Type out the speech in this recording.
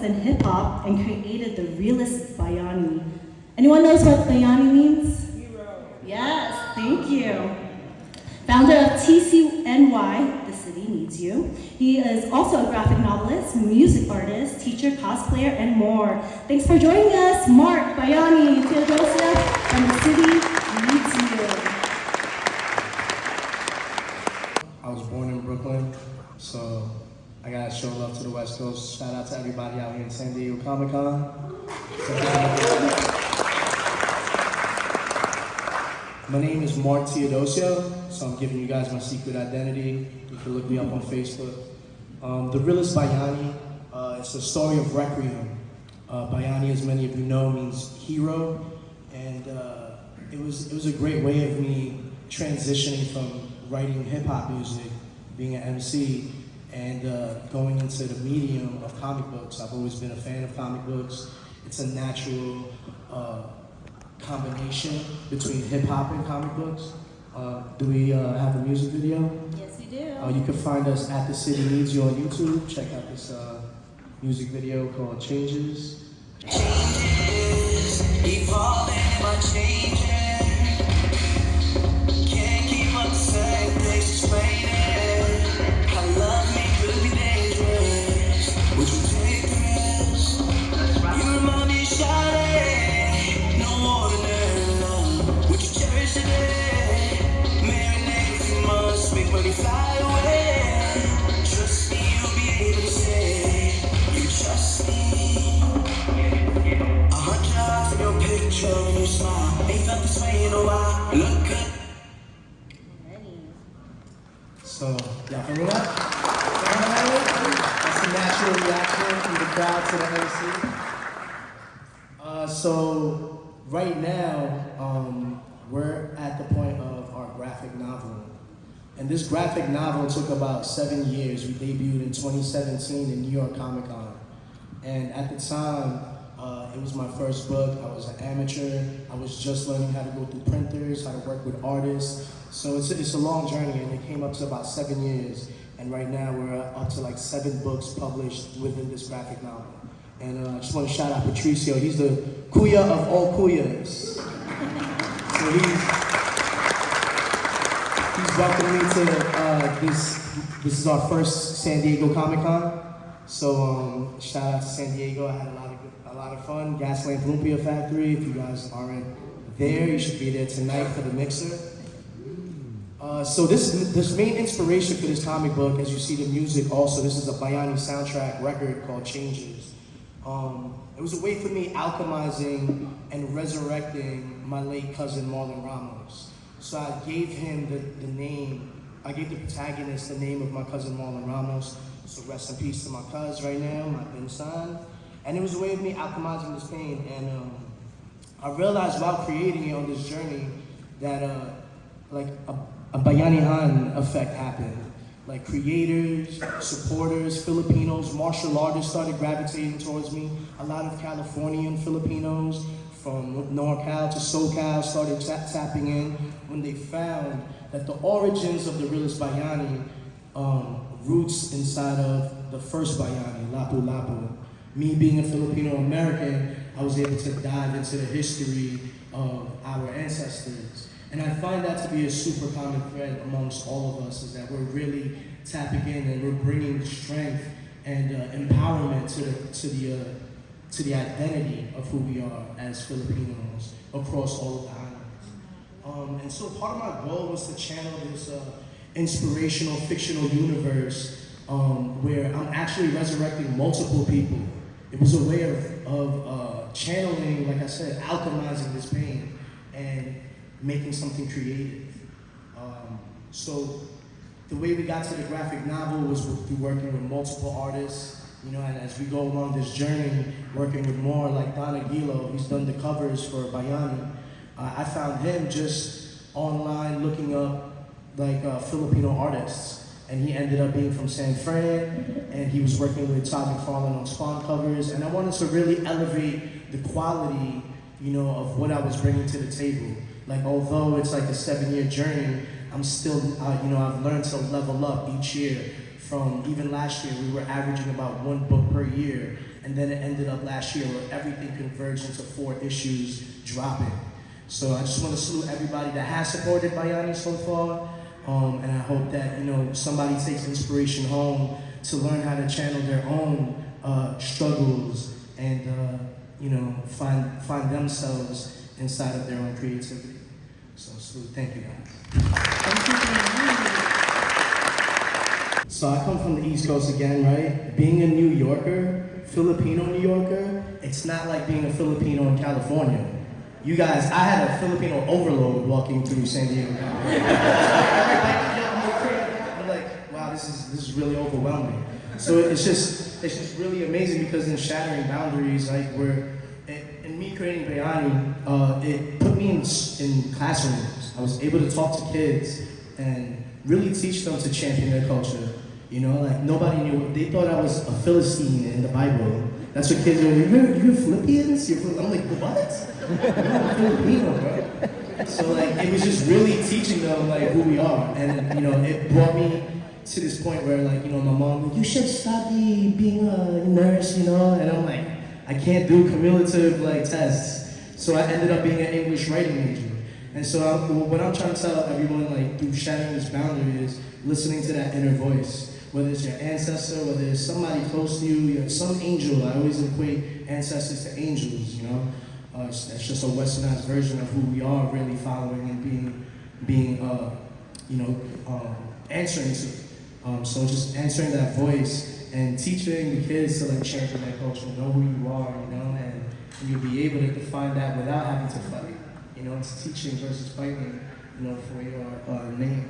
in hip-hop and created the realist Bayani. Anyone knows what Bayani means? Hero. Yes, thank you. Founder of TCNY, The City Needs You. He is also a graphic novelist, music artist, teacher, cosplayer, and more. Thanks for joining us, Mark, Bayani, Teodosio, from The City Needs You. I was born in Brooklyn, so I gotta show love to the West Coast. Shout out to everybody out here in San Diego Comic-Con. My name is Mark Teodosio, so I'm giving you guys my secret identity. You can look me up on Facebook. The realist Bayani, it's a story of Requiem. Bayani, as many of you know, means hero, and it was a great way of me transitioning from writing hip-hop music, being an MC, and going into the medium of comic books. I've always been a fan of comic books. It's a natural combination between hip-hop and comic books. Do we have a music video? Yes, we do. You can find us at The City Needs You on YouTube. Check out this music video called Changes. Changes, evolving my changes. Can't keep up the same things, explain it. How love me could be dangerous. Would you take risks? You remind me of shining. No ordinary love. Would you cherish the day? Marinate a few months, make money fly away. Trust me, you'll be able to say you trust me. 100 eyes in your picture when you smile. Ain't felt this way in a while. Look good. So, y'all feel that? That's a natural reaction from the crowd to the MC. So, right now, we're at the point of our graphic novel. And this graphic novel took about 7 years. We debuted in 2017 in New York Comic Con. And at the time, it was my first book. I was an amateur. I was just learning how to go through printers, how to work with artists. So it's a long journey, and it came up to about 7 years. And right now we're up to like 7 books published within this graphic novel. And I just want to shout out Portacio. He's the kuya of all kuyas. So he's welcomed me to this is our first San Diego Comic Con. So shout out to San Diego. I had a lot of fun. Gaslamp Lumpia Factory. If you guys aren't there, you should be there tonight for the mixer. So this main inspiration for this comic book, as you see the music also, this is a Bayani soundtrack record called Changes. It was a way for me alchemizing and resurrecting my late cousin Marlon Ramos. So I gave him the name, I gave the protagonist the name of my cousin Marlon Ramos. So rest in peace to my cuz right now, my Binsan. And it was a way of me alchemizing this pain. And I realized while creating it on this journey that like a Bayani Han effect happened. Like creators, supporters, Filipinos, martial artists started gravitating towards me. A lot of Californian Filipinos from NorCal to SoCal started tapping in when they found that the origins of the realist Bayani roots inside of the first Bayani, Lapu Lapu. Me being a Filipino American, I was able to dive into the history of our ancestors. And I find that to be a super common thread amongst all of us, is that we're really tapping in and we're bringing strength and empowerment to the identity of who we are as Filipinos across all of the islands. And so part of my goal was to channel this inspirational fictional universe where I'm actually resurrecting multiple people. It was a way of channeling, like I said, alchemizing this pain and making something creative. So the way we got to the graphic novel was through working with multiple artists, you know, and as we go along this journey, working with more like Don Aguilo, he's done the covers for Bayani. I found him just online looking up like Filipino artists. And he ended up being from San Fran, and he was working with Todd McFarlane on Spawn covers, and I wanted to really elevate the quality, you know, of what I was bringing to the table. Like, although it's like a 7-year journey, I'm still, you know, I've learned to level up each year. From even last year, we were averaging about 1 book per year, and then it ended up last year where everything converged into 4 issues dropping. So I just want to salute everybody that has supported Bayani so far, and I hope that somebody takes inspiration home to learn how to channel their own struggles and find themselves inside of their own creativity. So salute, thank you guys. Thank you for So I come from the East Coast again, right? Being a New Yorker, Filipino New Yorker, it's not like being a Filipino in California. You guys, I had a Filipino overload walking through San Diego. I'm like, wow, this is really overwhelming. So it's just really amazing because in shattering boundaries, like in me creating Bayani, it put me in classrooms. I was able to talk to kids and really teach them to champion their culture. Like nobody knew. They thought I was a Philistine in the Bible. That's what kids are like, you're Philippians? I'm like, what? I'm Filipino, bro. So like, it was just really teaching them like who we are. And it brought me to this point where like, my mom, you should study being a nurse, and I'm like, I can't do cumulative like tests. So I ended up being an English writing major. And so what I'm trying to tell everyone like through shattering this boundary is listening to that inner voice. Whether it's your ancestor, whether it's somebody close to you, some angel. I always equate ancestors to angels, That's just a westernized version of who we are really following and being answering to. So just answering that voice and teaching the kids to like champion their culture, know who you are, and you'll be able to define that without having to fight. It's teaching versus fighting, for your name.